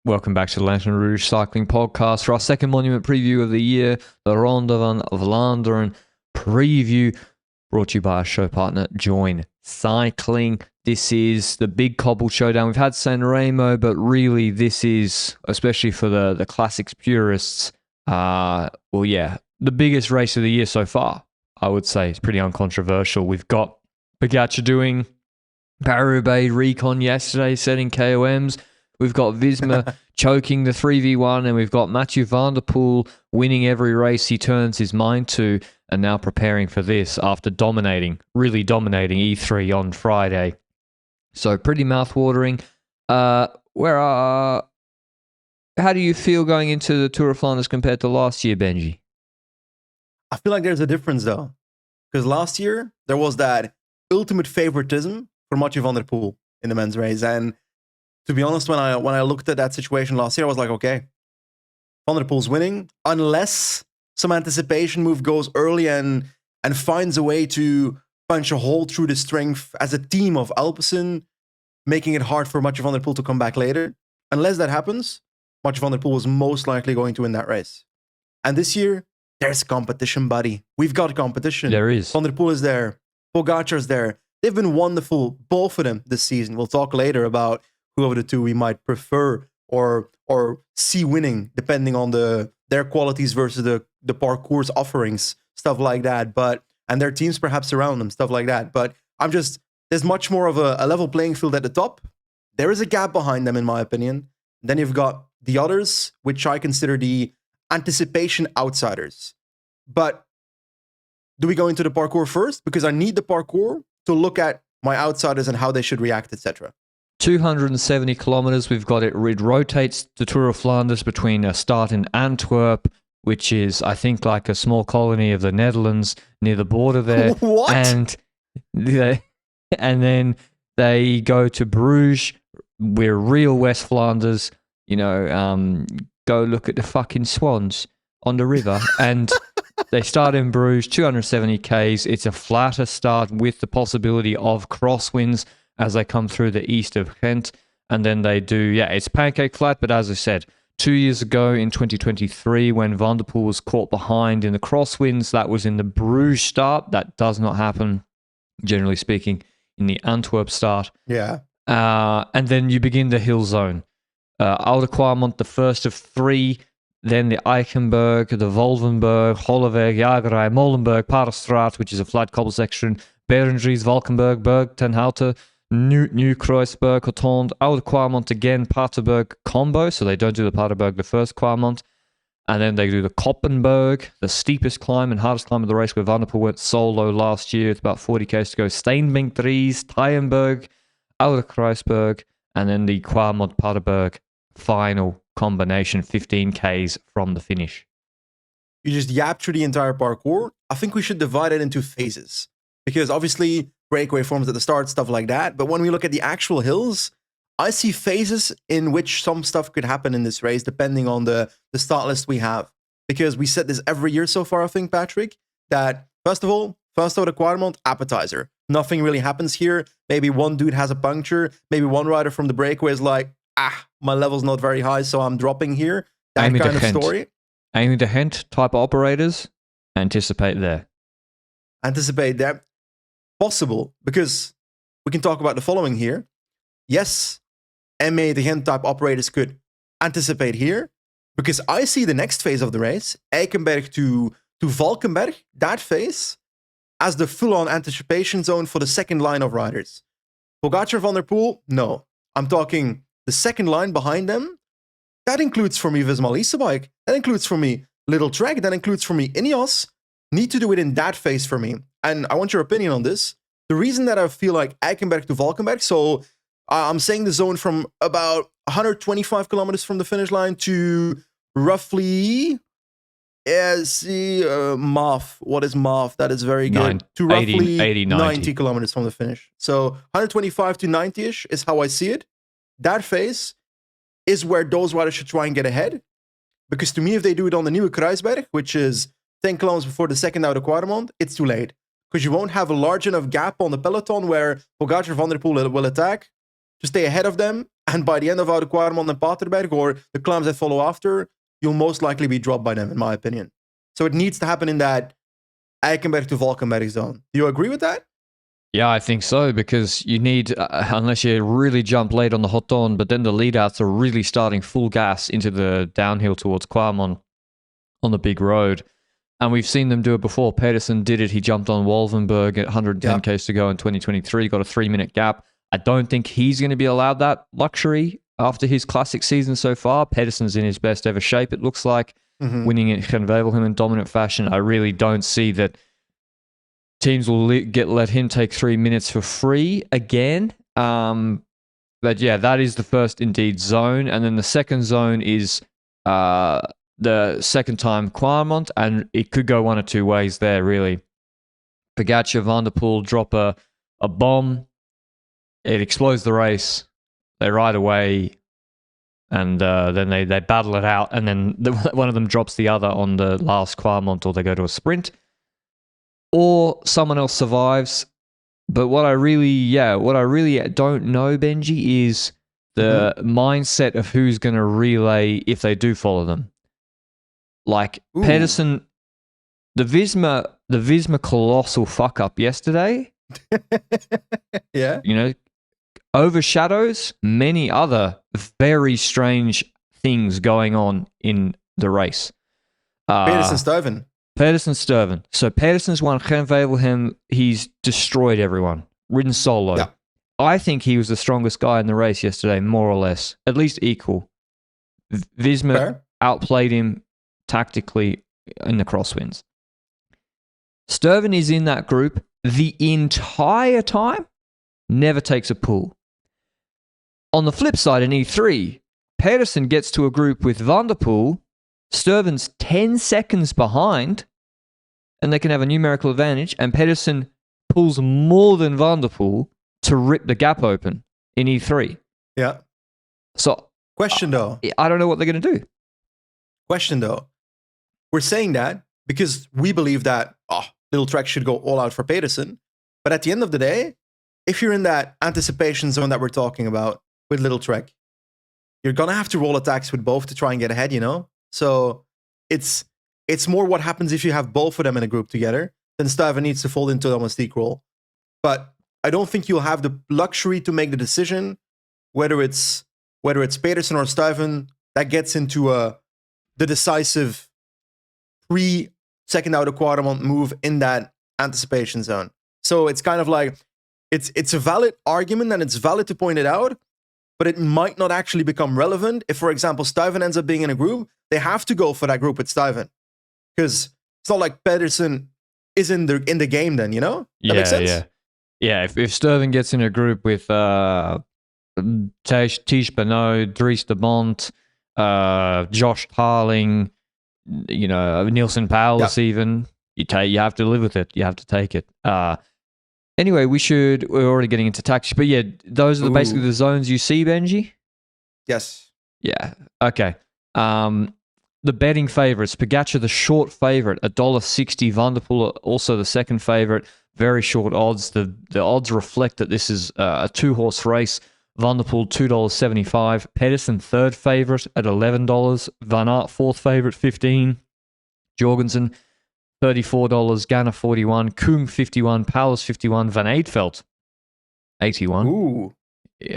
Welcome back to the Lanterne Rouge Cycling Podcast for our second monument preview of the year, the Ronde van Vlaanderen preview, brought to you by our show partner, Join Cycling. This is the big cobble showdown. We've had San Remo, but really this is, especially for the classics purists, the biggest race of the year so far, I would say. It's pretty uncontroversial. We've got Pogačar doing Paris-Roubaix recon yesterday, setting KOMs. We've got Visma choking the 3v1, and we've got Mathieu van der Poel winning every race he turns his mind to, and now preparing for this after really dominating E3 on Friday. So pretty mouth-watering. How do you feel going into the Tour of Flanders compared to last year, Benji? I feel like there's a difference though, because last year there was that ultimate favoritism for Mathieu van der Poel in the men's race, and to be honest, when I looked at that situation last year, I was like, okay, Van der Poel's winning unless some anticipation move goes early and finds a way to punch a hole through the strength as a team of Alpecin, making it hard for Mathieu van der Poel to come back later. Unless that happens, Mathieu van der Poel was most likely going to win that race. And this year, there's competition, buddy. We've got competition. There is. Van der Poel is there. Pogačar's there. They've been wonderful, both of them, this season. We'll talk later about who of the two we might prefer or see winning, depending on their qualities versus the Parcours offerings, stuff like that. And their teams perhaps around them, stuff like that. But there's much more of a level playing field at the top. There is a gap behind them, in my opinion. Then you've got the others, which I consider the anticipation outsiders. But do we go into the Parcours first? Because I need the Parcours to look at my outsiders and how they should react, etc. 270 kilometers. We've got it. It rotates the Tour of Flanders between a start in Antwerp, which is, I think, like a small colony of the Netherlands near the border there. What? And then they go to Bruges. We're real West Flanders. Go look at the fucking swans on the river. And they start in Bruges, 270 Ks. It's a flatter start with the possibility of crosswinds as they come through the east of Ghent. And then they do, it's pancake flat, but as I said, 2 years ago in 2023, when Van der Poel was caught behind in the crosswinds, that was in the Bruges start. That does not happen, generally speaking, in the Antwerp start. Yeah. And then you begin the hill zone. Oude Kwaremont, the first of three, then the Eichenberg, the Wolvenberg, Holleweg, Jagerij, Molenberg, Paardestraat, which is a flat cobble section, Berendries, Valkenburg, Berg, Ten Houten, New Kreuzberg, Hotond, Oude Kwaremont again, Paterberg combo, so they don't do the Paterberg, the first Kwaremont, and then they do the Koppenberg, the steepest climb and hardest climb of the race, where Van der Poel went solo last year with about 40 k's to go, Steenbink Dries, Tyenberg, Oude Kreuzberg, and then the Kwaremont Paterberg final combination, 15 k's from the finish. You just yapped through the entire parcours. I think we should divide it into phases, because obviously breakaway forms at the start, stuff like that. But when we look at the actual hills, I see phases in which some stuff could happen in this race, depending on the start list we have. Because we said this every year so far, I think, Patrick, that first of all, first Oude Kwaremont, appetizer. Nothing really happens here. Maybe one dude has a puncture. Maybe one rider from the breakaway is like, my level's not very high, so I'm dropping here. That kind of story. Aiming to Hent type operators, anticipate there. Anticipate that. Possible, because we can talk about the following here. Yes, MA the Hent type operators could anticipate here, because I see the next phase of the race, Eichenberg to Valkenberg, that phase, as the full-on anticipation zone for the second line of riders. Pogačar, Van der Poel, no. I'm talking the second line behind them. That includes for me Visma Leasebike. That includes for me Little Trek. That includes for me Ineos. Need to do it in that phase for me. And I want your opinion on this. The reason that I feel like Eichenberg to Valkenberg, so I'm saying the zone from about 125 kilometers from the finish line to roughly, MAF. What is MAF? That is very good. To roughly 80, 90 kilometers from the finish. So 125 to 90-ish is how I see it. That phase is where those riders should try and get ahead. Because to me, if they do it on the Nieuwe Kruisberg, which is 10 kilometers before the second Oude Kwaremont, it's too late. Because you won't have a large enough gap on the peloton where Pogačar, Van der Poel will attack just stay ahead of them. And by the end of Oude Kwaremond and Paterberg, or the climbs that follow after, you'll most likely be dropped by them, in my opinion. So it needs to happen in that Eikenberg to Valkenberg zone. Do you agree with that? Yeah, I think so, because you need, unless you really jump late on the hot dawn, but then the lead-outs are really starting full gas into the downhill towards Kwaremond on the big road. And we've seen them do it before. Pedersen did it. He jumped on Wolvenberg at 110 k's to go in 2023, got a 3-minute gap. I don't think he's going to be allowed that luxury after his classic season so far. Pedersen's in his best ever shape, it looks like, winning at Gent-Wevelgem in dominant fashion. I really don't see that teams will let him take 3 minutes for free again. But yeah, that is the first indeed zone. And then the second zone is the second time Kwaremond, and it could go one or two ways there, really. Pogačar, Van der Poel drop a bomb. It explodes the race. They ride away, and then they battle it out, and then one of them drops the other on the last Kwaremond, or they go to a sprint, or someone else survives. But what I really don't know, Benji, is the mindset of who's going to relay if they do follow them. Like Pedersen, the Visma colossal fuck up yesterday. Yeah, overshadows many other very strange things going on in the race. Pedersen-Stuyven. Pedersen-Stuyven. So Pedersen's won Gent-Wevelgem. He's destroyed everyone. Ridden solo. Yeah. I think he was the strongest guy in the race yesterday, more or less. At least equal. Visma outplayed him tactically in the crosswinds. Stuyven is in that group the entire time. Never takes a pull. On the flip side, in E3, Pedersen gets to a group with Van der Poel. Stuyven's 10 seconds behind, and they can have a numerical advantage, and Pedersen pulls more than Van der Poel to rip the gap open in E3. Yeah. So, question though. I don't know what they're going to do. Question though. We're saying that because we believe that Little Trek should go all out for Pedersen. But at the end of the day, if you're in that anticipation zone that we're talking about with Little Trek, you're going to have to roll attacks with both to try and get ahead, So it's more what happens if you have both of them in a group together. Then Stuyven needs to fold into a domestique role. But I don't think you'll have the luxury to make the decision whether it's Pedersen or Stuyven that gets into the decisive second Oude Kwaremond move in that anticipation zone. So it's kind of like it's a valid argument, and it's valid to point it out, but it might not actually become relevant if, for example, Stuyven ends up being in a group. They have to go for that group with Stuyven, because it's not like Pedersen is in the game then, That makes sense? Yeah. If Stuyven gets in a group with Tish Benoit, Dries de Bont, Josh Tarling, Nielsen Powers, even, you have to live with it. You have to take it. Anyway, we're already getting into tactics, but yeah, those are basically the zones you see, Benji? Yes. Yeah. Okay. The betting favourites, Pogačar the short favourite, $1.60. Van der Poel also the second favourite, very short odds. The odds reflect that this is a 2-horse race. Van der Poel $2.75. Pedersen third favourite at $11. Van Aert fourth favourite $15. Jorgensen $34. Ganna $41. Koom $51. Powers $51. Van Eetveld $81. Ooh.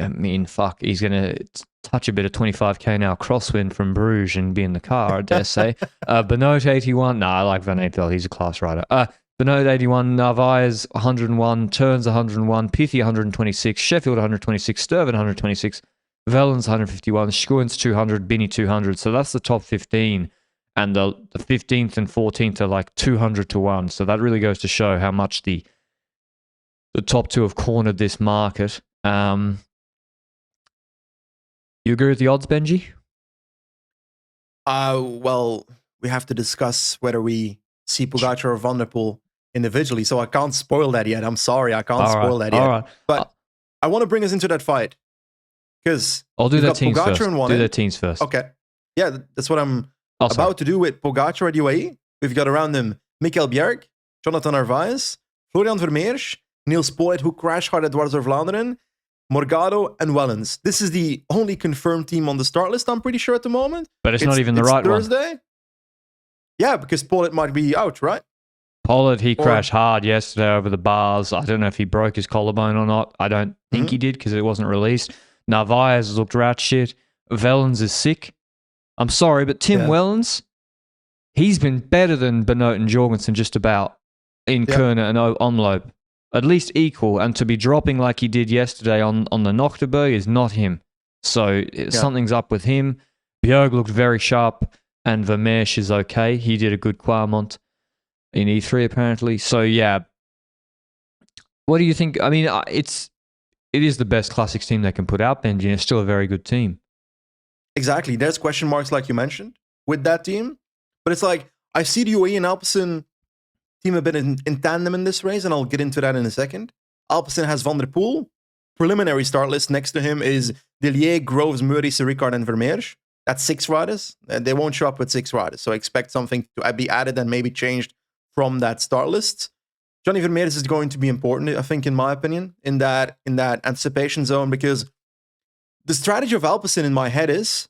I mean, fuck, he's going to touch a bit of 25k an hour crosswind from Bruges and be in the car, I dare say. Benoit $81. I like Van Eetveld. He's a class rider. Benoit $81. Narvaez $101. Turns $101. Pithi $126. Sheffield $126. Stuyven $126. Vellens $151. Schoens $200. Binny $200. So that's the top 15. And the 15th and 14th are like 200 to 1. So that really goes to show how much the top two have cornered this market. You agree with the odds, Benji? Well, we have to discuss whether we see Pogačar or Van der Poel individually, so I can't spoil that yet. I'm sorry, I can't spoil that yet. All right. But I want to bring us into that fight, because I'll do their teams first. Do their teams first. Okay. Yeah, that's what I'm about to do with Pogačar at UAE. We've got around him Mikkel Bjerg, Jonathan Narvaez, Florian Vermeersch, Niels Poet, who crashed hard at Ronde van Vlaanderen, Morgado, and Wellens. This is the only confirmed team on the start list, I'm pretty sure, at the moment. But it's not even the right Thursday. one. Yeah, because Pollard might be out, right? Pollard, he crashed hard yesterday over the bars. I don't know if he broke his collarbone or not. I don't think he did because it wasn't released. Narvaez looked rat shit. Wellens is sick. I'm sorry, but Tim Wellens, he's been better than Benoit and Jorgensen just about in Kerner and Omloop. At least equal. And to be dropping like he did yesterday on the Nocturberg is not him. So something's up with him. Bjerg looked very sharp and Vermeersch is okay. He did a good Quarmont in E3 apparently. So yeah, what do you think? I mean, it is the best Classics team they can put out, Benji, and it's still a very good team. Exactly. There's question marks like you mentioned with that team, but it's like I see the UAE and Alpecin team a bit in tandem in this race, and I'll get into that in a second. Alpecin has Van der Poel. Preliminary start list next to him is Delier, Groves, Meurice, Ricard, and Vermeersch. That's 6 riders. They won't show up with 6 riders, so I expect something to be added and maybe changed from that start list. Johnny Vermeersch is going to be important, I think, in my opinion, in that anticipation zone, because the strategy of Alpecin in my head is,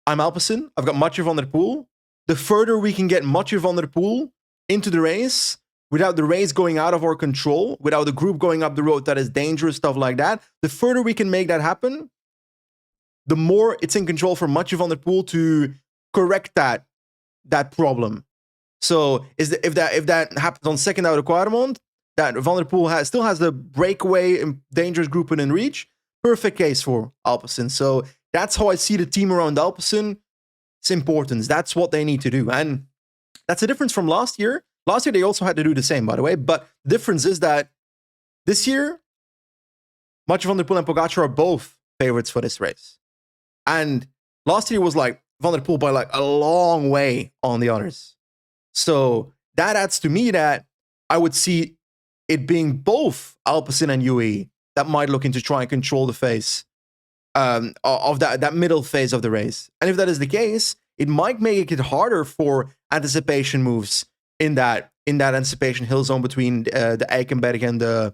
I'm Alpecin, I've got Mathieu van der Poel. The further we can get Mathieu van der Poel into the race, without the race going out of our control, without the group going up the road that is dangerous, stuff like that, the further we can make that happen, the more it's in control for Mathieu van der Poel to correct that problem. So if that happens on second out of Quarmont, that Van der Poel still has the breakaway dangerous group in reach, perfect case for Alpecin. So that's how I see the team around Alpecin. It's importance. That's what they need to do. And that's a difference from last year. Last year, they also had to do the same, by the way. But the difference is that this year, Mathieu van der Poel and Pogacar are both favorites for this race. And last year was like Van der Poel by like a long way on the others. So that adds to me that I would see it being both Alpecin and UAE that might look into try and control the phase of that middle phase of the race. And if that is the case, it might make it harder for anticipation moves in that anticipation hill zone between the Eikenberg and the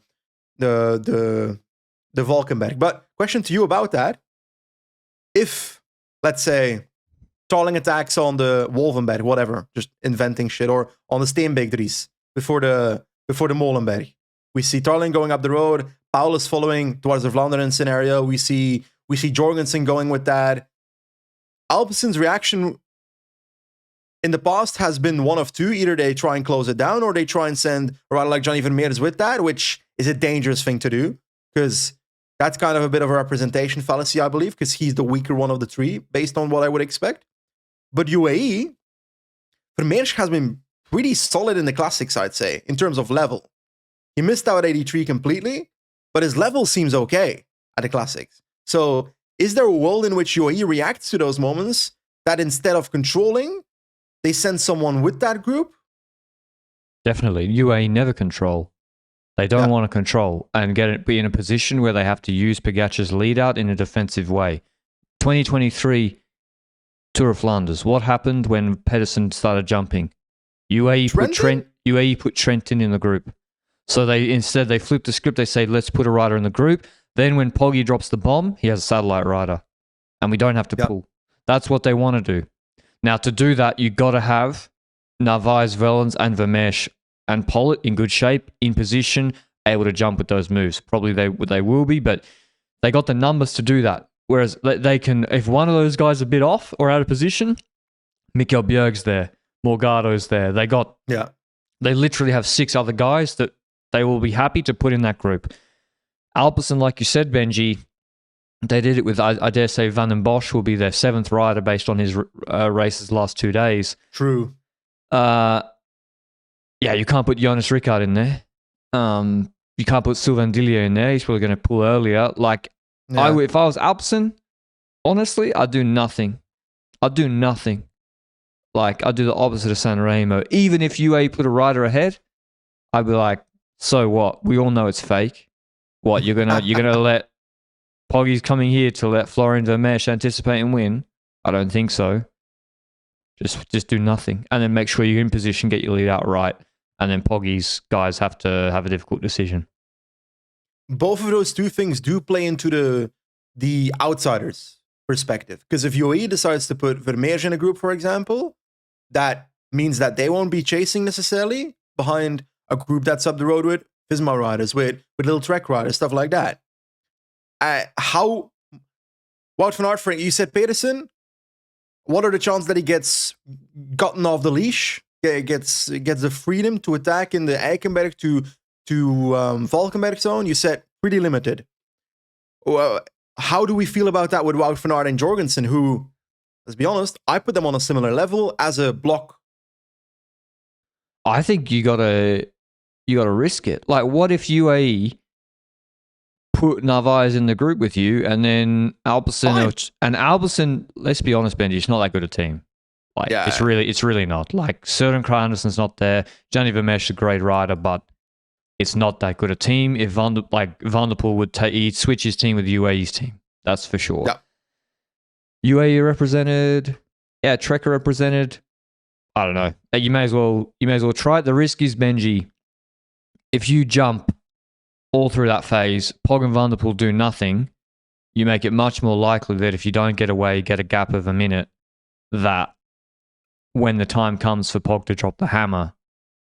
Valkenberg. But question to you about that: if, let's say, Tarling attacks on the Wolvenberg, whatever, just inventing shit, or on the Steenbeekdries before the Molenberg, we see Tarling going up the road, Paulus following towards the Vlaanderen scenario. We see Jorgensen going with that. Alpecin's reaction in the past has been one of two. Either they try and close it down, or they try and send a rider like Johnny Vermeersch with that, which is a dangerous thing to do, because that's kind of a bit of a representation fallacy, I believe, because he's the weaker one of the three, based on what I would expect. But UAE, Vermeersch has been pretty solid in the classics, I'd say, in terms of level. He missed out at 83 completely, but his level seems okay at the classics. So is there a world in which UAE reacts to those moments that instead of controlling, they send someone with that group? Definitely. UAE never control. They don't want to control and be in a position where they have to use Pogacar's lead out in a defensive way. 2023 Tour of Flanders. What happened when Pedersen started jumping? UAE put Trentin in the group. So they flip the script. They say, let's put a rider in the group. Then when Poggi drops the bomb, he has a satellite rider. And we don't have to pull. That's what they want to do. Now, to do that, you got to have Narvaez, Wellens, and Vermeersch and Pollitt in good shape, in position, able to jump with those moves. Probably they will be, but they got the numbers to do that. Whereas they can, if one of those guys is a bit off or out of position, Mikkel Bjerg's there, Morgado's there. They literally have 6 other guys that they will be happy to put in that group. Alpecin, like you said, Benji, they did it with, I dare say, Van den Bosch will be their 7th rider based on his races last 2 days. True. You can't put Jonas Ricard in there. You can't put Sylvain Dillier in there. He's probably going to pull earlier. If I was Alpecin, honestly, I'd do nothing. I'd do the opposite of Sanremo. Even if UAE put a rider ahead, I'd be like, so what? We all know it's fake. What, you're gonna let Poggi's coming here to let Florian Vermeersch anticipate and win? I don't think so. Just do nothing, and then make sure you're in position, get your lead out right, and then Poggi's guys have to have a difficult decision. both of those two things do play into the outsiders perspective. Because if UAE decides to put Vermeers in a group, for example, that means that they won't be chasing necessarily behind a group that's up the road with Visma riders, with little Trek riders, stuff like that. How Wout van Aert, for you said Pedersen. What are the chances that he gets gotten off the leash, gets the freedom to attack in the Eikenberg to Valkenberg zone? You said pretty limited. How do we feel about that with Wout van Aert and Jorgensen, who, let's be honest, I put them on a similar level as a block? I think you gotta risk it. Like, what if UAE put Narvaez in the group with you, and then Albertson, let's be honest, Benji, it's not that good a team. Like, yeah. It's really not. Like, Søren Kragh Andersen's not there. Gianni Vermeer's a great rider, but it's not that good a team. If Van der Poel would he'd switch his team with UAE's team. That's for sure. Yeah. UAE represented. Yeah, Trek represented. I don't know. You may as well try it. The risk is, Benji, if you jump all through that phase, Pog and Van der Poel do nothing, you make it much more likely that if you don't get away, get a gap of a minute, that when the time comes for Pog to drop the hammer,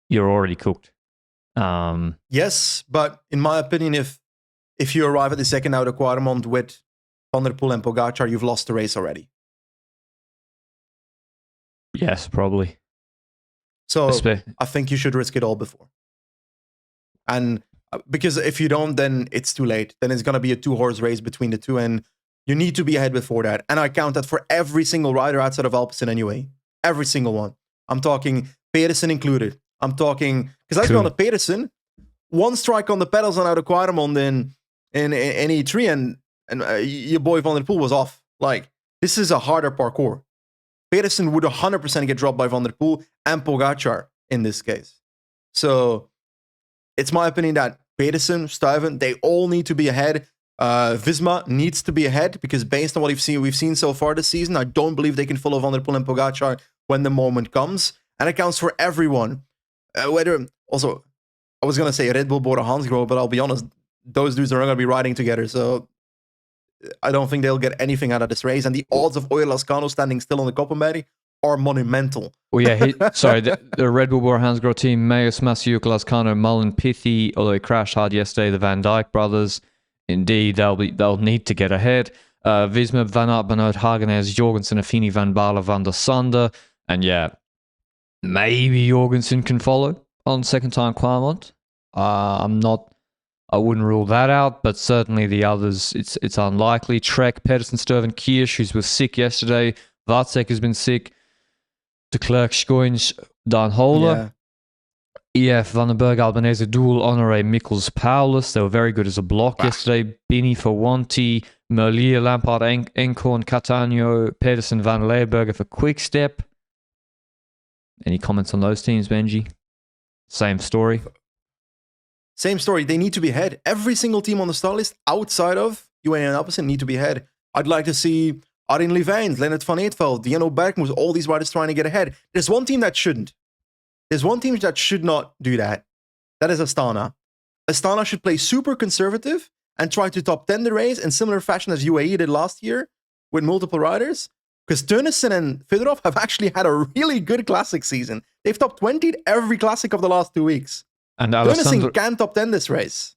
you're already cooked. Yes, but in my opinion, if you arrive at the second outer Quaremont with Van der Poel and Pogacar, you've lost the race already. Yes, probably. So I think you should risk it all before. And because if you don't, then it's too late. Then it's going to be a 2-horse race between the two, and you need to be ahead before that. And I count that for every single rider outside of Alpecin anyway. Every single one. I'm talking Pedersen included. I'm talking, because let's be honest, Pedersen, one strike on the pedals on Oude Quaremont in E3, and your boy Van der Poel was off. Like, this is a harder parcours. Pedersen would 100% get dropped by Van der Poel and Pogacar in this case. So it's my opinion that Pedersen, Stuyven, they all need to be ahead. Visma needs to be ahead, because based on what we've seen so far this season, I don't believe they can follow Van der Poel and Pogacar when the moment comes. And it counts for everyone. Whether also, I was going to say Red Bull, Bora Hansgrohe, but I'll be honest, those dudes are not going to be riding together. So I don't think they'll get anything out of this race. And the odds of Oyer Lascano standing still on the Koppenberg are monumental. Well, yeah, the Red Bull Bora Hansgrohe team, Meus, Masiuk, Lascano, Mullen, Pithy, although he crashed hard yesterday, the Van Dijk brothers, indeed, they'll need to get ahead. Visma, Van Aert, Benoot, Hagenes, Jorgensen, Affini, Van Baarle, Van der Sande, and yeah, maybe Jorgensen can follow on second time Quaremont. I wouldn't rule that out, but certainly the others, it's unlikely. Trek, Pedersen, Stuyven, Kirsch, who was sick yesterday. Vatsek has been sick. De Klerk, Schoens, Dan Holer. Yeah. EF, Vandenberg, Albanese, Doel, Honoré, Mikkels, Paulus. They were very good as a block yesterday. Bini, Forwanti, Merlier, Lampard, Enkorn, Catania, Pedersen, Van Leeuwenberger for Quick Step. Any comments on those teams, Benji? Same story. Same story. They need to be ahead. Every single team on the start list outside of UAE and Alpecin need to be ahead. I'd like to see Arjen Levijn, Lennart van Eetveld, Diano Bergmoes, all these riders trying to get ahead. There's one team that shouldn't. There's one team that should not do that. That is Astana. Astana should play super conservative and try to top 10 the race in similar fashion as UAE did last year with multiple riders. Because Teunissen and Fedorov have actually had a really good classic season. They've top 20'd every classic of the last 2 weeks. And Teunissen can top 10 this race.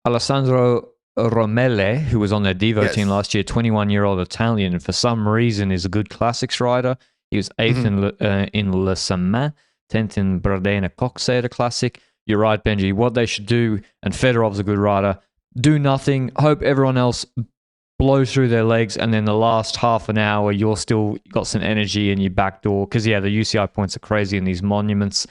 Alessandro Romele, who was on their Devo team last year, 21-year-old Italian, and for some reason is a good classics rider. He was 8th in Le Sammin, 10th in Bardena Coxeter Classic. You're right, Benji. What they should do, and Fedorov's a good rider, do nothing, hope everyone else blows through their legs, and then the last half an hour, you're still got some energy in your back door. Because, yeah, the UCI points are crazy in these monuments.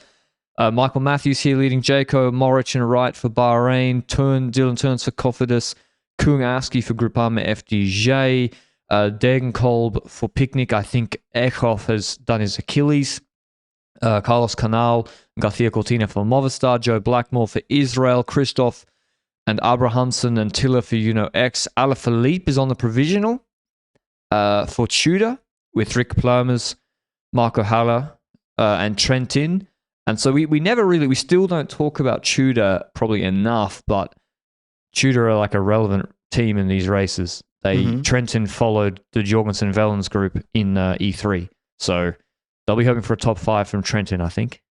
Michael Matthews here leading Jayco, Morich and Wright for Bahrain, Dylan Turns for Cofidis, Kung Aski for Groupama FDJ, Degenkolb for Picnic. I think Eckhoff has done his Achilles. Carlos Canal, Garcia Cortina for Movistar, Joe Blackmore for Israel, Christoph and Abrahamson and Tiller for X. Alaphilippe is on the provisional for Tudor with Rick Plumbers, Marco Haller and Trentin. And so we still don't talk about Tudor probably enough, but Tudor are like a relevant team in these races. Trentin followed the Jorgensen Vellens group in E3. So they'll be hoping for a top 5 from Trentin, I think.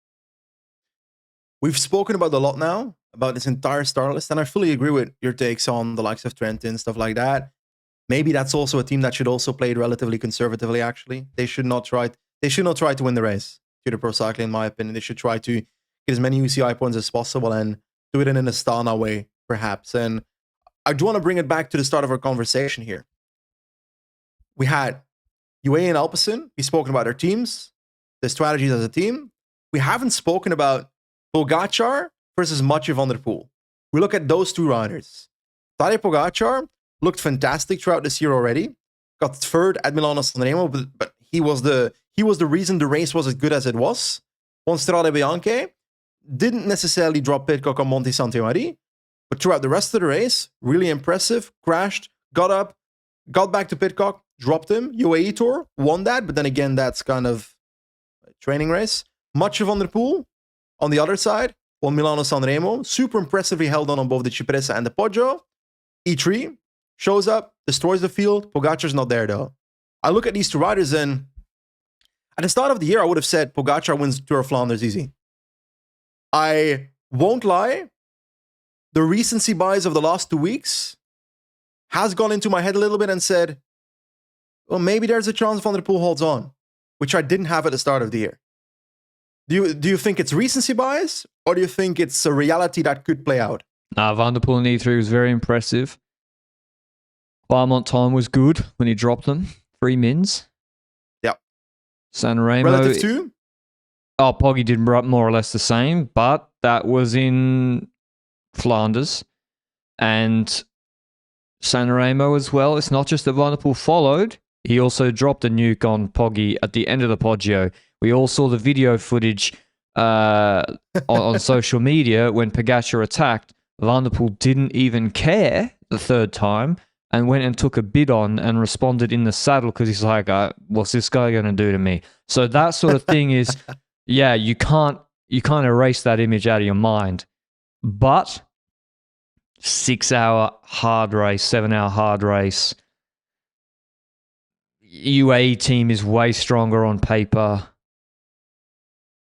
We've spoken about a lot now, about this entire star list, and I fully agree with your takes on the likes of Trentin, stuff like that. Maybe that's also a team that should also play it relatively conservatively, actually. They should not try to win the race, Tudor Pro Cycling, in my opinion. They should try to get as many UCI points as possible and do it in an Astana way, perhaps. And I do want to bring it back to the start of our conversation here. We had UAE and Alpecin. We've spoken about their teams, their strategies as a team. We haven't spoken about Pogacar versus Mathieu van der Poel. We look at those two riders. Tadej Pogacar looked fantastic throughout this year already. Got third at Milano-San Remo, but he was the reason the race was as good as it was. On Strade Bianche, didn't necessarily drop Pidcock on Monte Santiamari, but throughout the rest of the race, really impressive. Crashed, got up, got back to Pidcock, dropped him. UAE Tour, won that, but then again, that's kind of a training race. Mathieu van der Poel, on the other side, won Milano-San Remo, super impressively held on both the Cipressa and the Poggio. E3 shows up, destroys the field. Pogacar's not there, though. I look at these two riders, and at the start of the year, I would have said Pogacar wins Tour of Flanders easy. I won't lie. The recency bias of the last 2 weeks has gone into my head a little bit and said, well, maybe there's a chance Van der Poel holds on, which I didn't have at the start of the year. Do you think it's recency bias, or do you think it's a reality that could play out? Nah, Van der Poel in E3 was very impressive. Claremont time was good when he dropped them. 3 mins. Yep. San Remo. Relative to? Oh, Poggy did more or less the same, but that was in Flanders. And San Remo as well. It's not just that Van der Poel followed. He also dropped a nuke on Poggy at the end of the Poggio. We all saw the video footage on social media when Pogacar attacked. Van der Poel didn't even care the third time and went and took a bid on and responded in the saddle because he's like, what's this guy going to do to me? So that sort of thing is, yeah, you can't erase that image out of your mind. But 6-hour hard race, 7-hour hard race. UAE team is way stronger on paper.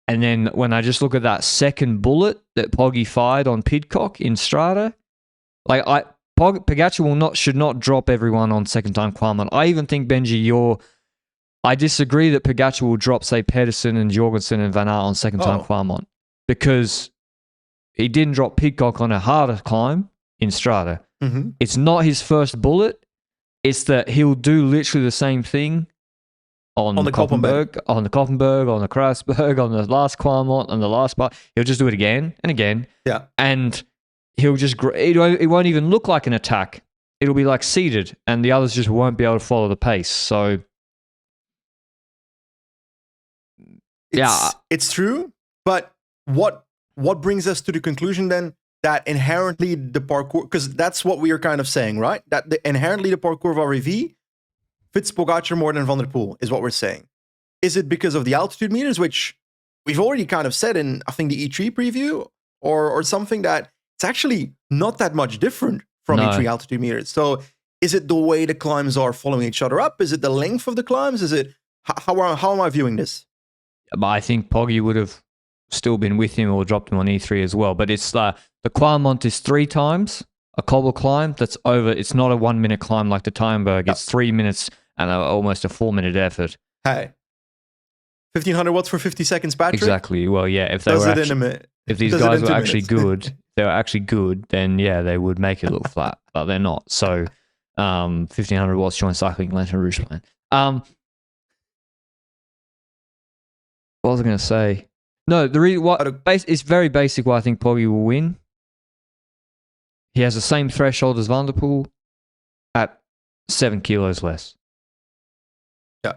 And then when I just look at that second bullet that Poggy fired on Pidcock in Strada, like Pogacar should not drop everyone on second time Claremont. I even think, Benji, I disagree that Pogacar will drop, say, Pedersen and Jorgensen and Van Aert on second time Claremont, because he didn't drop Pidcock on a harder climb in Strada. Mm-hmm. It's not his first bullet. It's that he'll do literally the same thing on the Koppenberg, on the Kruisberg, on the last Claremont, on the last bar. He'll just do it again and again. Yeah. And he'll just, it won't even look like an attack. It'll be like seated, and the others just won't be able to follow the pace. So, it's true. But what brings us to the conclusion then that inherently the parcours, because that's what we are kind of saying, right? That inherently the parcours of RV fits Pogacar more than Van der Poel, is what we're saying. Is it because of the altitude meters, which we've already kind of said in, I think, the E3 preview, or something, that it's actually not that much different from E3 altitude meters? So is it the way the climbs are following each other up? Is it the length of the climbs? Is it, how am I viewing this? But I think Poggy would have still been with him or dropped him on E3 as well. But it's the Claremont is 3 times a cobble climb that's over. It's not a 1 minute climb like the Tymberg. It's 3 minutes and almost a 4 minute effort. Hey, 1500 watts for 50 seconds battery? Exactly. Well, yeah, if these guys were actually good, then yeah, they would make it look flat, but they're not. So 1500 watts joint cycling Lanterne Rouge plan. What was I going to say? No, it's very basic why I think Poggy will win. He has the same threshold as Van der Poel at 7 kilos less. Yeah.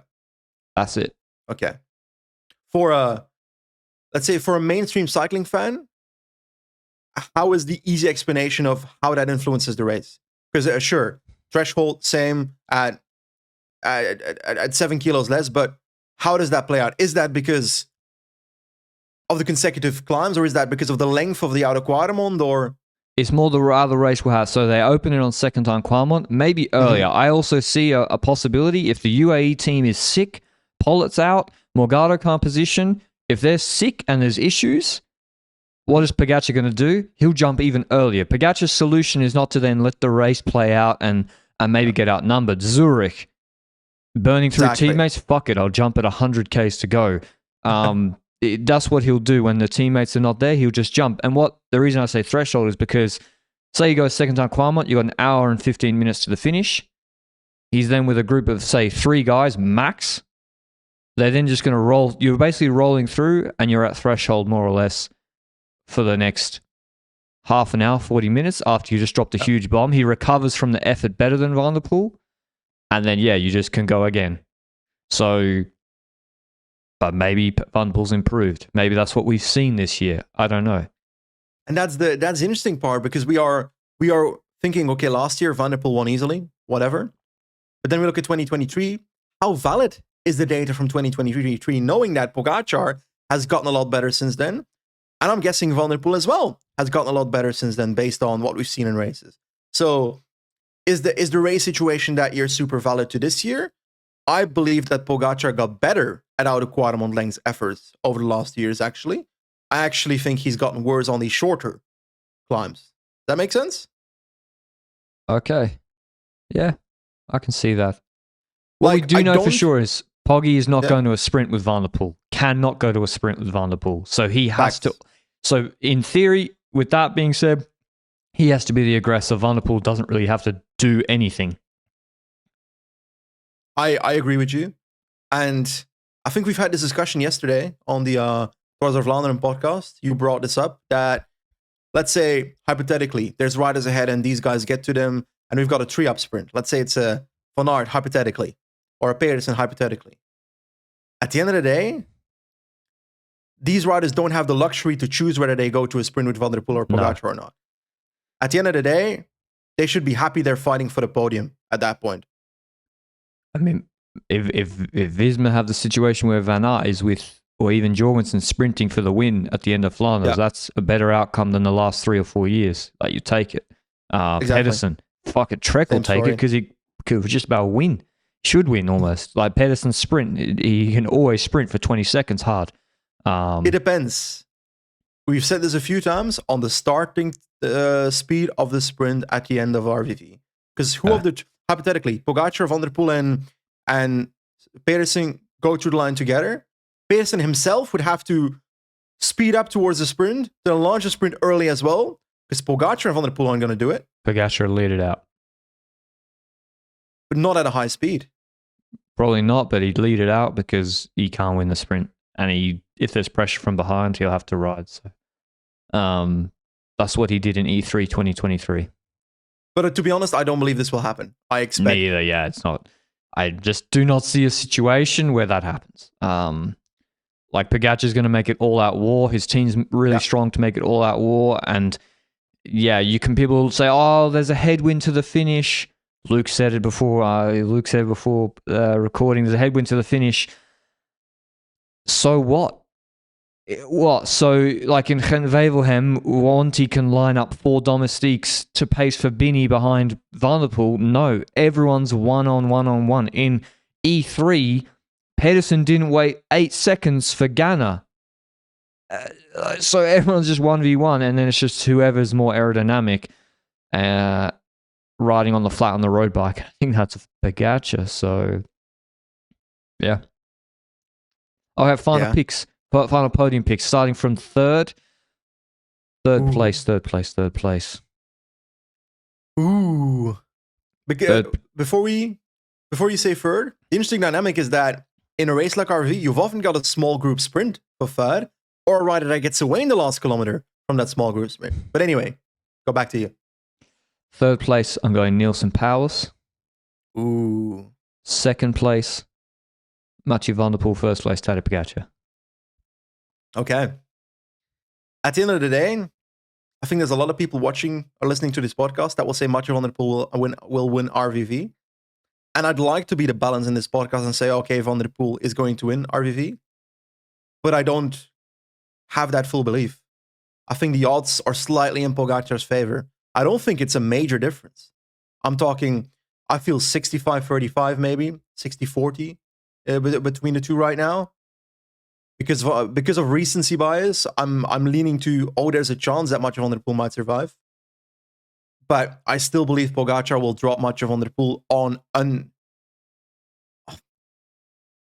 That's it. Okay. Let's say for a mainstream cycling fan, how is the easy explanation of how that influences the race? Because sure, threshold same at 7 kilos less, but how does that play out? Is that because of the consecutive climbs, or is that because of the length of the outer Quaremont, or? It's more the other race will have. So they open it on second time Qualmont, maybe earlier. I also see a possibility if the UAE team is sick, Pollitt's out, Morgado can't position. If they're sick and there's issues, what is Pogacar going to do? He'll jump even earlier. Pogacar's solution is not to then let the race play out and maybe get outnumbered. Zurich, burning through teammates, fuck it, I'll jump at 100 Ks to go. That's what he'll do when the teammates are not there. He'll just jump. And the reason I say threshold is because, say you go second time Qualmont, you got an hour and 15 minutes to the finish. He's then with a group of, say, 3 guys max. They're then just going to roll. You're basically rolling through and you're at threshold more or less for the next half an hour, 40 minutes after you just dropped a huge bomb. He recovers from the effort better than Van der Poel. And then, you just can go again. So, but maybe Van der Poel's improved. Maybe that's what we've seen this year. I don't know. And that's the interesting part, because we are thinking, okay, last year Van der Poel won easily, whatever. But then we look at 2023. How valid is the data from 2023, knowing that Pogacar has gotten a lot better since then? And I'm guessing Van der Poel as well has gotten a lot better since then based on what we've seen in races. So is the race situation that year super valid to this year? I believe that Pogacar got better at out of Quadramont lengths efforts over the last years, actually. I actually think he's gotten worse on these shorter climbs. Does that make sense? Okay. Yeah, I can see that. What we do know for sure is Poggy is not going to a sprint with Van der Poel. Cannot go to a sprint with Van der Poel. So he has to. So in theory, with that being said, he has to be the aggressor. Van der Poel doesn't really have to do anything. I agree with you. And I think we've had this discussion yesterday on the Ronde van Vlaanderen podcast. You brought this up that, let's say, hypothetically, there's riders ahead and these guys get to them and we've got a 3-up sprint. Let's say it's a Van Aert, hypothetically, or a Pedersen, hypothetically. At the end of the day, these riders don't have the luxury to choose whether they go to a sprint with Van der Poel or Pogacar or not. At the end of the day, they should be happy they're fighting for the podium at that point. I mean, if Visma have the situation where Van Aert is with, or even Jorgensen sprinting for the win at the end of Flanders, that's a better outcome than the last 3 or 4 years. Like, you take it. Pedersen, fuck it, Trek will take it because he could just about win. Should win almost. Like Pedersen's sprint, he can always sprint for 20 seconds hard. It depends. We've said this a few times on the starting speed of the sprint at the end of RVV. Because who of the, hypothetically, Pogacar, Van der Poel, and Pedersen go through the line together. Pedersen himself would have to speed up towards the sprint, then launch a sprint early as well, because Pogacar and Van der Poel aren't going to do it. Pogacar lead it out. But not at a high speed. Probably not, but he'd lead it out because he can't win the sprint. And if there's pressure from behind, he'll have to ride. So that's what he did in E3 2023. But to be honest, I don't believe this will happen. I expect... Me either, yeah, it's not. I just do not see a situation where that happens. Like, Pogacar's going to make it all-out war. His team's really strong to make it all-out war. And, yeah, people say, oh, there's a headwind to the finish. Luke said it before recording, there's a headwind to the finish. So what? What? So, like in Gent-Wevelgem, Wanty can line up 4 domestiques to pace for Binny behind Van der Poel. No, everyone's one-on-one-on-one. In E3, Pedersen didn't wait 8 seconds for Ganna. So everyone's just 1v1, and then it's just whoever's more aerodynamic riding on the flat on the road bike. I think that's a Pogacar, so yeah. I'll have final picks, final podium picks, starting from third place. Ooh. Before you say third, the interesting dynamic is that in a race like RV, you've often got a small group sprint for third, or a rider that gets away in the last kilometer from that small group sprint. But anyway, go back to you. Third place, I'm going Nielsen Powers. Ooh. Second place, Mathieu Van der Poel. First place, Tadej Pogacar. Okay. At the end of the day, I think there's a lot of people watching or listening to this podcast that will say Mathieu Van der Poel will win RVV. And I'd like to be the balance in this podcast and say, okay, Van der Poel is going to win RVV. But I don't have that full belief. I think the odds are slightly in Pogacar's favor. I don't think it's a major difference. I'm talking, I feel 65-35 maybe, 60-40 between the two right now. Because of recency bias, I'm leaning to, there's a chance that Mathieu van der Poel might survive. But I still believe Pogacar will drop Mathieu van der Poel on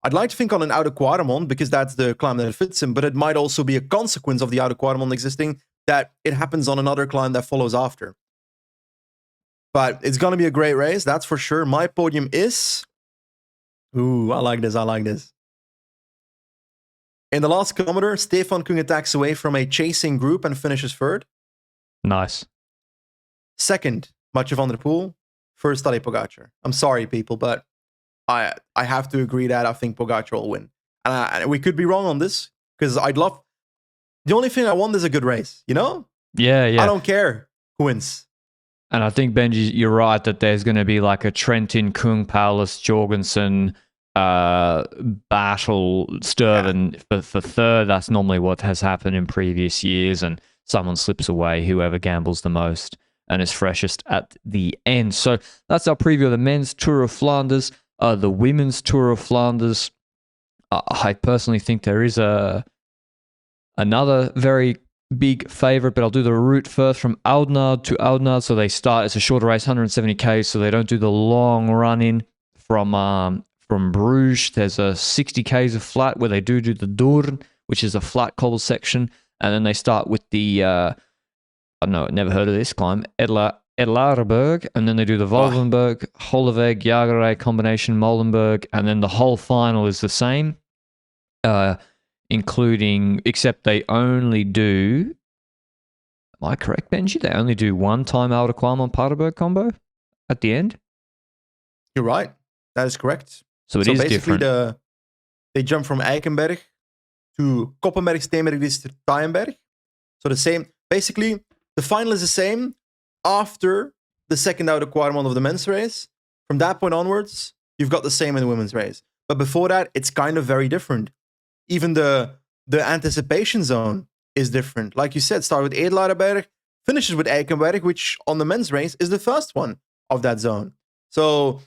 I'd like to think on an Oude Quaremont, because that's the climb that fits him, but it might also be a consequence of the Oude Quaremont existing that it happens on another climb that follows after. But it's going to be a great race, that's for sure. My podium is... Ooh, I like this. In the last kilometer, Stefan Kung attacks away from a chasing group and finishes third. Nice. Second, Mathieu van der Poel. First, Tadej Pogacar. I'm sorry, people, but I have to agree that I think Pogacar will win. And we could be wrong on this, because I'd love... The only thing I want is a good race, you know? Yeah. I don't care who wins. And I think, Benji, you're right that there's going to be like a Trentin, Kung, Paulus, Jorgensen battle, Sturven for third. That's normally what has happened in previous years, and someone slips away, whoever gambles the most and is freshest at the end. So that's our preview of the men's Tour of Flanders. The women's Tour of Flanders, I personally think there is another very big favourite, but I'll do the route first from Oudenaarde to Oudenaarde. So they start, it's a shorter race, 170k, so they don't do the long run in from Bruges. There's a 60k's of flat where they do the Doorn, which is a flat cobble section, and then they start with the I don't know, never heard of this climb, Edlaarberg, and then they do the Wolvenberg, Holleweg, Jagerij combination, Molenberg, and then the whole final is the same, including, except they only do, am I correct, Benji? They only do one time Oude Quaremont Paardenberg combo at the end? You're right. That is correct. So it is different. They jump from Eikenberg to Koppenberg, Steenberg, Taaienberg. So the same, basically, the final is the same after the second Oude Quaremont of the men's race. From that point onwards, you've got the same in the women's race. But before that, it's kind of very different. Even the anticipation zone is different. Like you said, start with Edlaarberg, finishes with Eikenberg, which on the men's race is the first one of that zone. So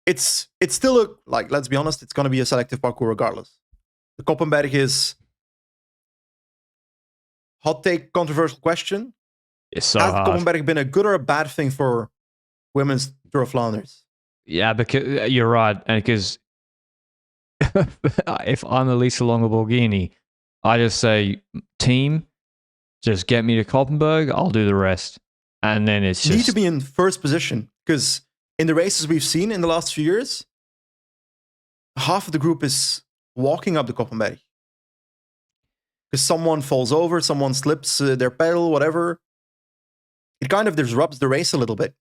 it's still let's be honest, it's going to be a selective parcours regardless. The Koppenberg is hot take, controversial question. It's so Has hard. Koppenberg been a good or a bad thing for women's Tour of Flanders? Yeah, because you're right, and because if I'm Elisa Longo-Borghini, I just say, team, just get me to Koppenberg, I'll do the rest. And then it's just... You need to be in first position, because in the races we've seen in the last few years, half of the group is walking up the Koppenberg. Because someone falls over, someone slips their pedal, whatever. It kind of disrupts the race a little bit.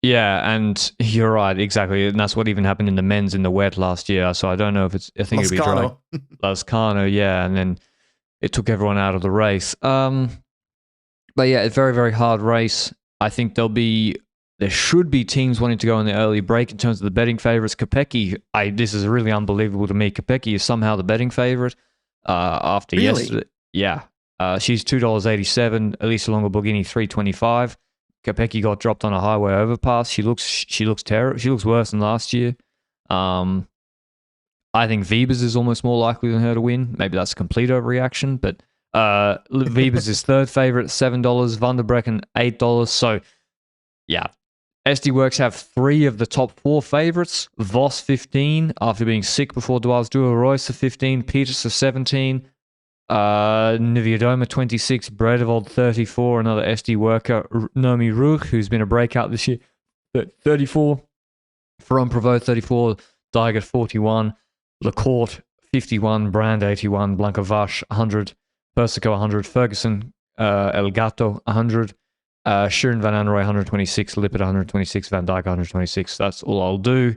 Yeah, and you're right, exactly. And that's what even happened in the men's in the wet last year. So I don't know if it's... I think it'd be dry. Lascano, yeah. And then it took everyone out of the race. But yeah, it's a very, very hard race. I think there should be teams wanting to go in the early break in terms of the betting favourites. Kopecky, this is really unbelievable to me. Kopecky is somehow the betting favourite after yesterday. Yeah. She's $2.87. Elisa Longo-Borghini, $3.25. Kopecky got dropped on a highway overpass. She looks terrible. She looks worse than last year. I think Wiebes is almost more likely than her to win. Maybe that's a complete overreaction, but Wiebes is third favorite, $7. Van der Breggen, $8. So, yeah. SD Works have 3 of the top 4 favorites. Vos, 15, after being sick before Dwars Duo. Royce, 15. Peters, 17. Niviadoma, 26. Bredevold, 34. Another SD worker, Nomi Ruch, who's been a breakout this year, 34. From Prevost, 34. Diger, 41. Lecourt, 51. Brand, 81. Blanca Vache, 100. Persico, 100. Ferguson, El Gato, 100. Sheeran Van Anrooy, 126. Lippert, 126. Van Dijk, 126. That's all I'll do.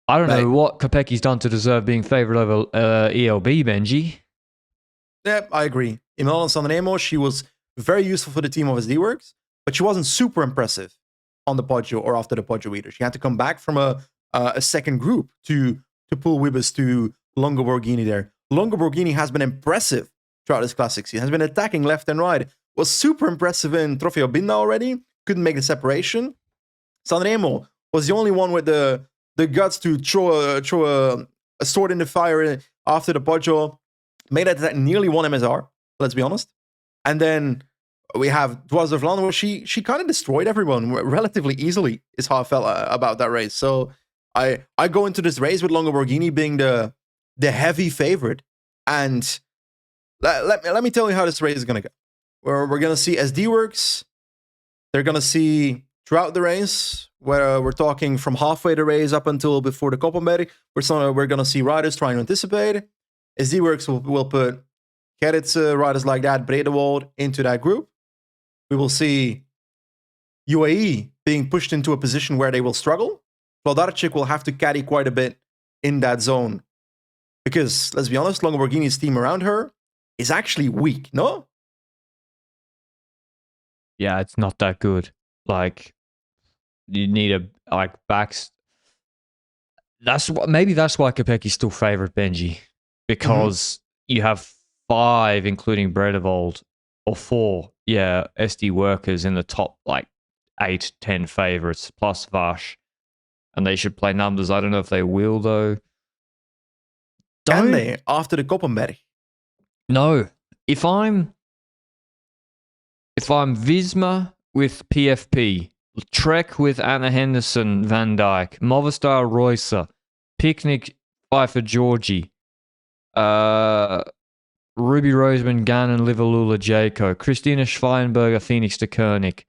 I don't know what Kopecky's done to deserve being favourite over ELB, Benji. Yeah, I agree. In Milan Sanremo, she was very useful for the team of SD Works, but she wasn't super impressive on the Poggio or after the Poggio either. She had to come back from a second group to pull Wiebes to Longo-Borghini there. Longo-Borghini has been impressive throughout this classic season. Has been attacking left and right. Was super impressive in Trofeo Binda already. Couldn't make the separation. Sanremo was the only one with the guts to throw a sword in the fire after the Poggio. Made that nearly won MSR, let's be honest. And then we have Ronde van Vlaanderen, where she kind of destroyed everyone relatively easily, is how I felt about that race. So I go into this race with Longoborghini being the heavy favorite. And let me tell you how this race is going to go. We're going to see SD Works. They're going to see throughout the race, where we're talking from halfway the race up until before the Koppenberg, we're going to see riders trying to anticipate. SD Works will put Gerritsen, riders like that, Bredewald, into that group. We will see UAE being pushed into a position where they will struggle. Vladarchik will have to caddy quite a bit in that zone. Because, let's be honest, Longoborghini's team around her is actually weak, no? Yeah, it's not that good. Like, you need backs. Maybe that's why Kopecki's still favorite Benji, because you have 5, including Bredevold, or 4, SD Workers in the top 8, 10 favorites plus Vash, and they should play numbers. I don't know if they will though. Can they after the Koppenberg? No. If I'm Visma with PFP, Trek with Anna Henderson, Van Dyke, Movistar Reusser, Picnic Pfeiffer Georgie, Ruby Roseman, Gannon, Liverlula, Jaco, Christina Schweinberger, Phoenix de Koenig,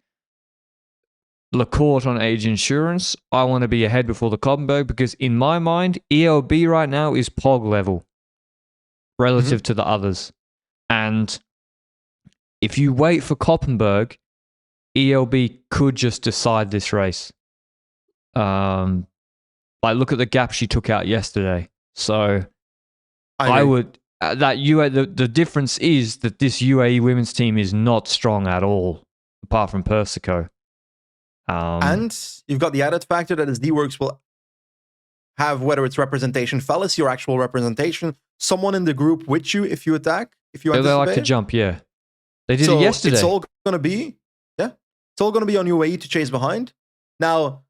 Lacourt on Age Insurance. I want to be ahead before the Koppenberg because in my mind, ELB right now is POG level relative to the others. And if you wait for Koppenberg, ELB could just decide this race. Look at the gap she took out yesterday. So I would the difference is that this UAE women's team is not strong at all, apart from Persico. And you've got the added factor that SD Works will have, whether it's representation fallacy or actual representation, someone in the group with you if you attack, if you anticipate. They like to jump, yeah. They did it yesterday. It's all going to be, it's all going to be on UAE to chase behind. Now,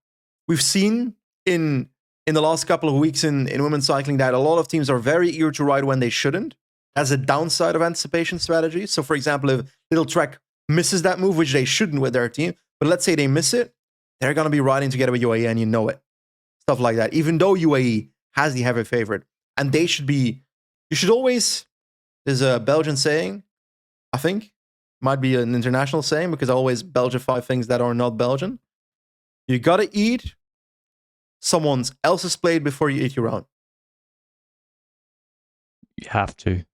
we've seen in the last couple of weeks in women's cycling that a lot of teams are very eager to ride when they shouldn't. As a downside of anticipation strategy. So, for example, if Little Trek misses that move, which they shouldn't with their team, but let's say they miss it, they're going to be riding together with UAE and you know it. Stuff like that. Even though UAE has the heavy favorite. And they should be, you should always, there's a Belgian saying, I think, might be an international saying because I always Belgify things that are not Belgian. You got to eat someone else's plate before you eat your own. You have to.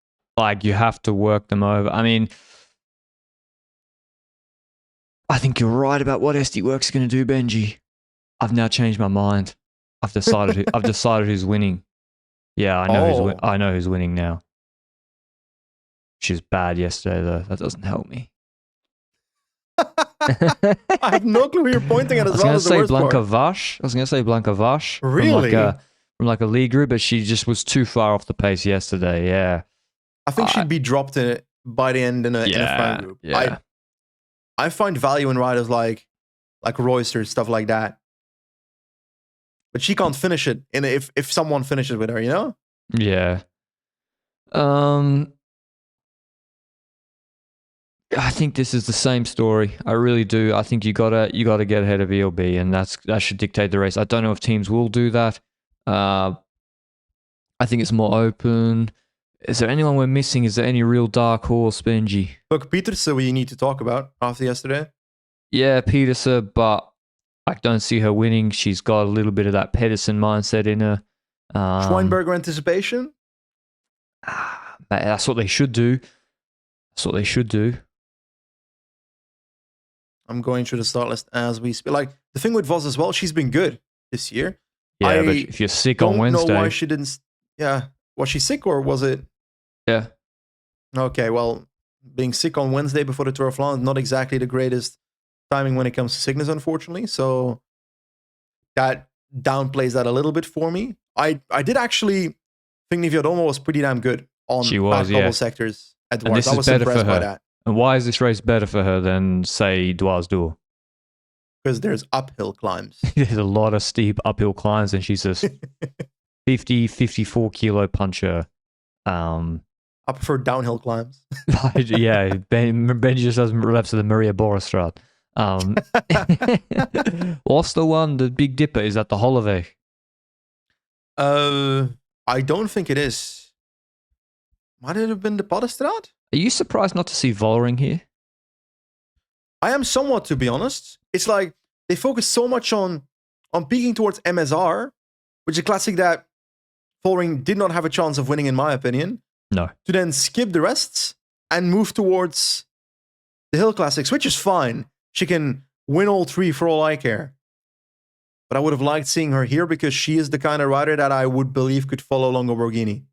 You have to work them over. I mean, I think you're right about what SD Works is going to do, Benji. I've now changed my mind. I've decided. I've decided who's winning. Yeah, I know who's winning now. She was bad yesterday, though. That doesn't help me. I have no clue who you're pointing at as well. I was going to say Blanca Vash. I was going to say Blanca Vash. Really? From a league group, but she just was too far off the pace yesterday. Yeah. I think she'd be dropped by the end in a fan group. Yeah. I find value in riders like Royster, stuff like that. But she can't finish it if someone finishes with her, you know? Yeah. I think this is the same story. I really do. I think you gotta get ahead of ELB, and that should dictate the race. I don't know if teams will do that. I think it's more open. Is there anyone we're missing? Is there any real dark horse, Benji? Look, Pietersen, we need to talk about after yesterday. Yeah, Pietersen, but I don't see her winning. She's got a little bit of that Pedersen mindset in her. Schweinberger anticipation? That's what they should do. I'm going through the start list as we speak. The thing with Vos as well, she's been good this year. Yeah, but if you're sick on Wednesday... I don't know why she didn't... Yeah. Was she sick or was it... Yeah. Okay, well, being sick on Wednesday before the Tour of Flanders, not exactly the greatest timing when it comes to sickness, unfortunately. So that downplays that a little bit for me. I did actually think Nivia Domo was pretty damn good on couple sectors. at And Dwars. this I is was better for impressed by her. that. And why is this race better for her than, say, Dwars Door? Because there's uphill climbs. There's a lot of steep uphill climbs, and she's a 50, 54 kilo puncher. I prefer downhill climbs. Yeah, Benji just doesn't relapse to the Maria Borastrat. What's the one, the Big Dipper? Is that the Holloweg? I don't think it is. Might it have been the Paddestraat? Are you surprised not to see Vollering here? I am somewhat, to be honest. It's like they focus so much on peaking towards MSR, which is a classic that Vollering did not have a chance of winning, in my opinion. No. To then skip the rests and move towards the Hill Classics, which is fine. She can win all three for all I care. But I would have liked seeing her here because she is the kind of rider that I would believe could follow Longo Borghini.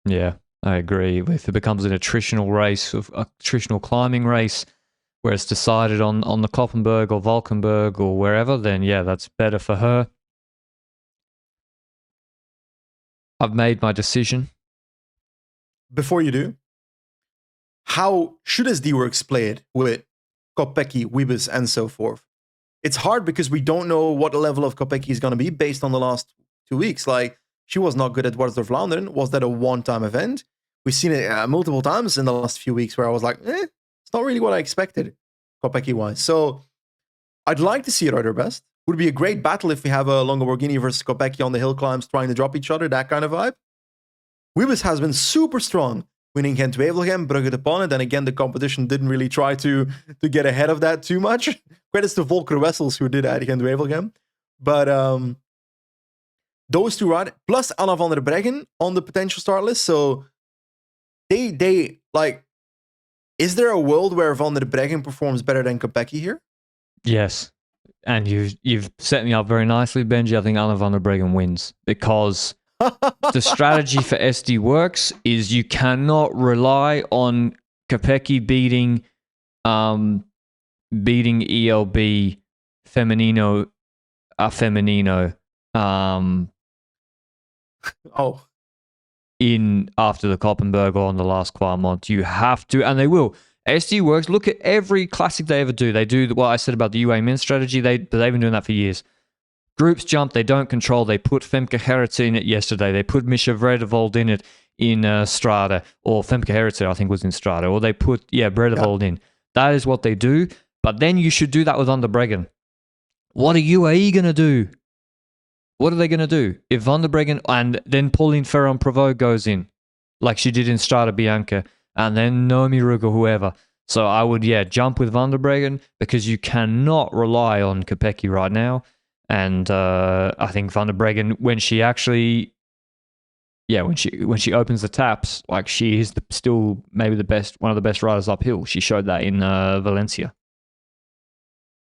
Yeah, I agree. If it becomes an attritional race, a attritional climbing race, where it's decided on the Koppenberg or Valkenburg or wherever, then yeah, that's better for her. I've made my decision. Before you do, how should SD Works play it with Kopecky, Wiebes, and so forth? It's hard because we don't know what the level of Kopecky is going to be based on the last 2 weeks. Like, she was not good at Ronde van Vlaanderen. Was that a one-time event? We've seen it multiple times in the last few weeks where I was like, it's not really what I expected, Kopecky-wise. So I'd like to see her at her best. Would be a great battle if we have a Longo Borghini versus Kopecky on the hill climbs trying to drop each other, that kind of vibe. Wiebes has been super strong, winning Gent-Wevelgem, Brugge de Panne. Then again, the competition didn't really try to get ahead of that too much. Credits to Volker Wessels, who did at Gent-Wevelgem. But those two, right? Plus Anna van der Breggen on the potential start list. So they like, is there a world where Van der Breggen performs better than Kopecky here? Yes. And you've set me up very nicely, Benji. I think Anna van der Breggen wins because the strategy for SD Works is you cannot rely on Kopecky beating ELB Femenino a Femenino in after the Koppenberg or on the last Quarmont. You have to, and they will. SD Works, look at every classic they ever do. They do what I said about the UA Min strategy. They've been doing that for years. Groups jump, they don't control. They put Femke Gerritsen in it yesterday. They put Misha Vredevold in it in Strada, or Femke Gerritsen, I think, was in Strada, or they put, Vredevold in. That is what they do. But then you should do that with Van der Breggen. What are UAE going to do? What are they going to do? If Van der Breggen and then Pauline Ferrand-Prévot goes in, like she did in Strada Bianca, and then Naomi Rugg or whoever. So I would, jump with Van der Breggen because you cannot rely on Kopecky right now. And I think Van der Breggen, when she actually, when she opens the taps, like she is still maybe one of the best riders uphill. She showed that in Valencia.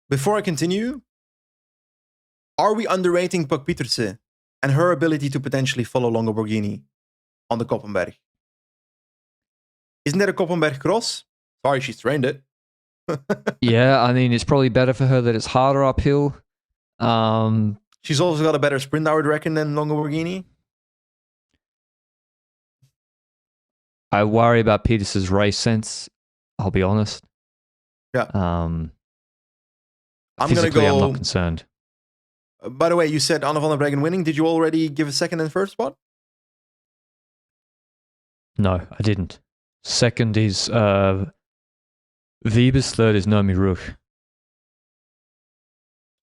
Before I continue, are we underrating Puk Pieterse and her ability to potentially follow Longo Borghini on the Koppenberg? Isn't that a Koppenberg cross? Sorry, she's trained it. Yeah, I mean, it's probably better for her that it's harder uphill. She's also got a better sprint, I would reckon, than Longo Borghini. I worry about Peter's race sense. I'll be honest. Yeah. I'm physically, I'm not concerned. By the way, you said Anna van der Breggen winning. Did you already give a second and first spot? No, I didn't. Second is Wiebes. Third is Naomi Rugg.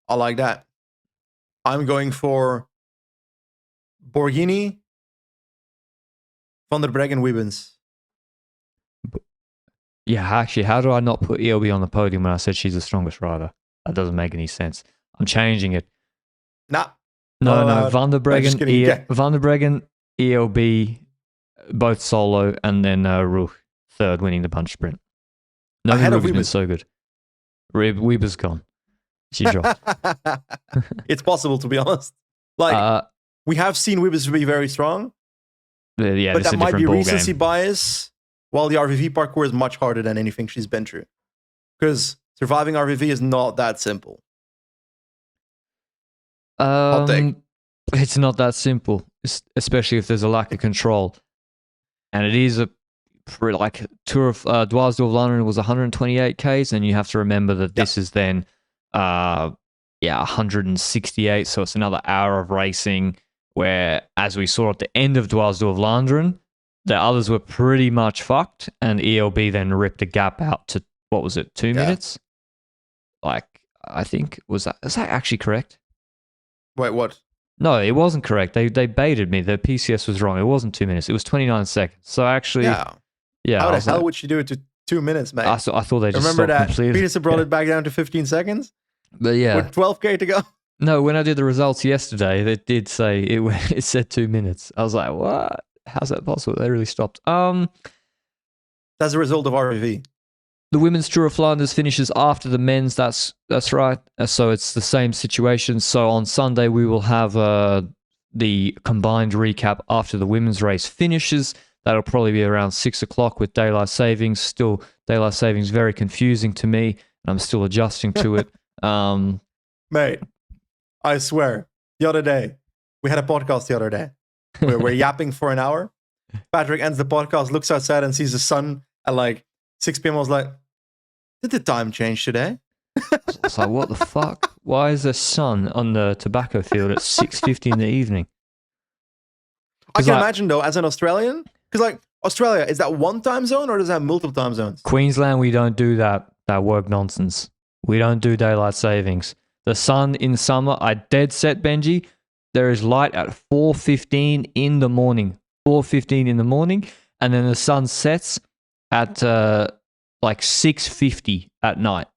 I like that. I'm going for Borghini, Van der Breggen, Wiebens. Yeah, actually, how do I not put ELB on the podium when I said she's the strongest rider? That doesn't make any sense. I'm changing it. No, Van der Breggen, Van der Breggen, ELB, both solo, and then Rugg, third, winning the punch sprint. Naomi Rugg has been so good. Weber's gone. She dropped. It's possible, to be honest. Like, we have seen Wiebes be very strong. Yeah, but that might be recency bias, while the RVV parcours is much harder than anything she's been through. Because surviving RVV is not that simple. Hot take. It's not that simple, especially if there's a lack of control. And it is a like Tour of Dwars of London was 128 Ks, and you have to remember that this is then 168, so it's another hour of racing, where as we saw at the end of Dwars of London, the others were pretty much fucked, and ELB then ripped a gap out to, what was it, 2 minutes? Like, I think, is that actually correct? Wait, what? No, it wasn't correct. They baited me. The PCS was wrong. It wasn't 2 minutes. It was 29 seconds. So actually, Yeah. How the hell would you do it to 2 minutes, mate? I thought they just remember that completely. Peterson brought it back down to 15 seconds. But yeah, with 12K to go. No, when I did the results yesterday, they did say it said 2 minutes. I was like, what? How's that possible? They really stopped. That's a result of RV. The women's Tour of Flanders finishes after the men's. That's right. So it's the same situation. So on Sunday we will have the combined recap after the women's race finishes. That'll probably be around 6 o'clock with daylight savings. Still, daylight savings very confusing to me, and I'm still adjusting to it. Mate, I swear, the other day we had a podcast the other day where we're yapping for an hour. Patrick ends the podcast, looks outside, and sees the sun at like 6 p.m. I was like, did the time change today? It's like, what the fuck? Why is there sun on the tobacco field at 6:50 in the evening? I can imagine though, as an Australian, because like Australia, is that one time zone or does it have multiple time zones? Queensland, we don't do that work nonsense. We don't do daylight savings. The sun in summer, I dead set, Benji. There is light at 4:15 in the morning. 4:15 in the morning, and then the sun sets at like 6:50 at night.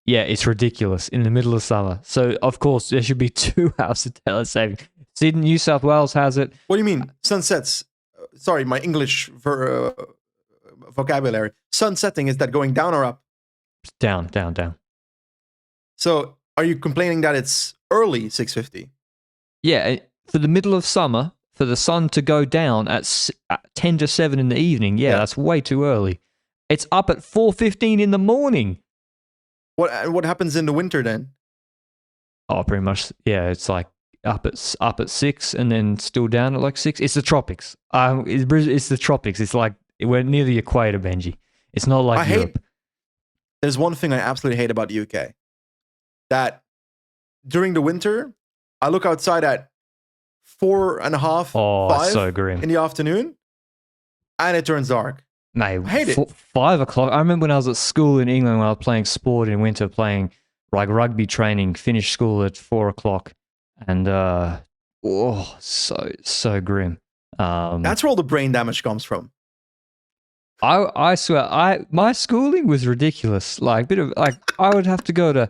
Yeah, it's ridiculous in the middle of summer. So, of course, there should be 2 hours of daylight saving. Sydney, New South Wales has it. What do you mean? Sunsets. Sorry, my English vocabulary. Sun setting, is that going down or up? Down. So, are you complaining that it's early 6:50? Yeah, for the middle of summer, for the sun to go down at 10 to 7 in the evening, that's way too early. It's up at 4:15 in the morning. What happens in the winter then? Oh, pretty much. Yeah, it's like up at 6 and then still down at like 6. It's the tropics. It's the tropics. It's like we're near the equator, Benji. It's not like Europe. There's one thing I absolutely hate about the UK. That during the winter, I look outside at 4:30, 5 so grim. in the afternoon, and it turns dark. Mate, I hate it. 5 o'clock. I remember when I was at school in England when I was playing sport in winter, playing like rugby training, finished school at 4 o'clock. And so grim. That's where all the brain damage comes from. I swear, my schooling was ridiculous. Like I would have to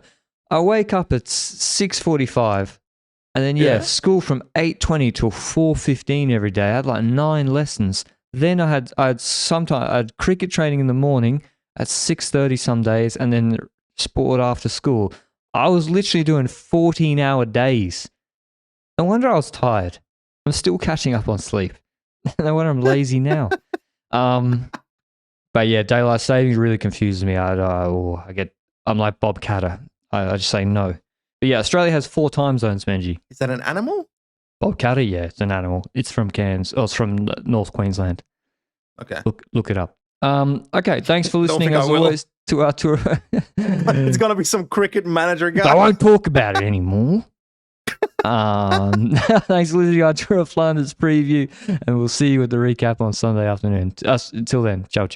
I wake up at 6:45, and then school from 8:20 till 4:15 every day. I had like 9 lessons. Then I had cricket training in the morning at 6:30 some days, and then sport after school. I was literally doing 14-hour days. No wonder I was tired. I'm still catching up on sleep. No wonder I'm lazy now. But yeah, daylight savings really confuses me. I'm like Bob Catter. I just say no. But yeah, Australia has 4 time zones, Benji. Is that an animal? Bob Catter, yeah, it's an animal. It's from Cairns. Oh, it's from North Queensland. Okay. Look it up. Okay, thanks for listening as always to our tour. It's gonna be some cricket manager guy. I won't talk about it anymore. Thanks for listening to our Tour of Flanders preview, and we'll see you with the recap on Sunday afternoon. Until then, ciao.